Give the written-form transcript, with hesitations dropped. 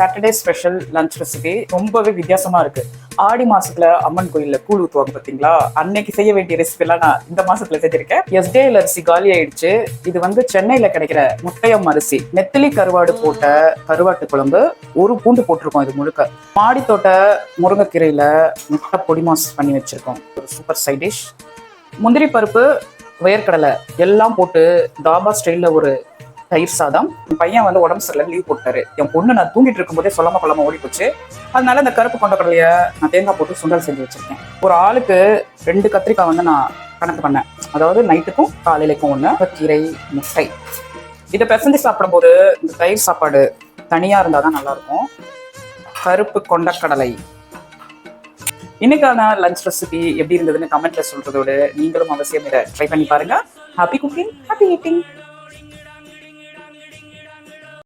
Saturday special lunch recipe ரொம்பவே வித்தியாசமா இருக்கு. ஆடி மாசத்துல அம்மன் கோயில்ல கூழ் ஊத்துவாங்க பாத்தீங்களா, அன்னைக்கு செய்ய வேண்டிய ரெசிபி எல்லாம் நான் இந்த மாசத்துல செஞ்சிருக்கேன். எஸ்டேஎல் அரிசி காலி ஆயிடுச்சு. இது வந்து சென்னையில கிடைக்கிற முட்டையம் அரிசி, நெத்திலி கருவாடு போட்ட கருவாட்டு குழம்பு, ஒரு பூண்டு போட்டிருக்கோம். இது முழுக்க மாடி தோட்ட முருங்கைக்கீரையில முட்டை பொடி மாஸ் பண்ணி வச்சிருக்கோம். ஒரு சூப்பர் சைட் டிஷ். முந்திரி பருப்பு, வேர்க்கடலை எல்லாம் போட்டு தாபா ஸ்டைல்ல ஒரு தயிர் சாதம். என் பையன் வந்து உடம்பு சரியில்லை, லீவ் போட்டாரு. என் பொண்ணு நான் தூங்கிட்டு இருக்கும் போதே சொல்லாம கொள்ளாம ஓடி போச்சு. அதனால இந்த கருப்பு கொண்ட கடலைய நான் தேங்காய் போட்டு சுண்டல் செஞ்சு வச்சிருக்கேன். ஒரு ஆளுக்கு 2 கத்திரிக்காய் வந்து நான் கணக்கு பண்ணேன். அதாவது நைட்டுக்கும் காலையிலைக்கும் 1 கீரை, முட்டை. இதை பிசைஞ்சு சாப்பிடும் போது இந்த தயிர் சாப்பாடு தனியா இருந்தாதான் நல்லா இருக்கும். கருப்பு கொண்டக்கடலை. இன்னைக்கான லஞ்ச் ரெசிபி எப்படி இருந்ததுன்னு கமெண்ட்ல சொல்றதோடு நீங்களும் அவசியம் இதை ட்ரை பண்ணி பாருங்க. Happy cooking, happy eating.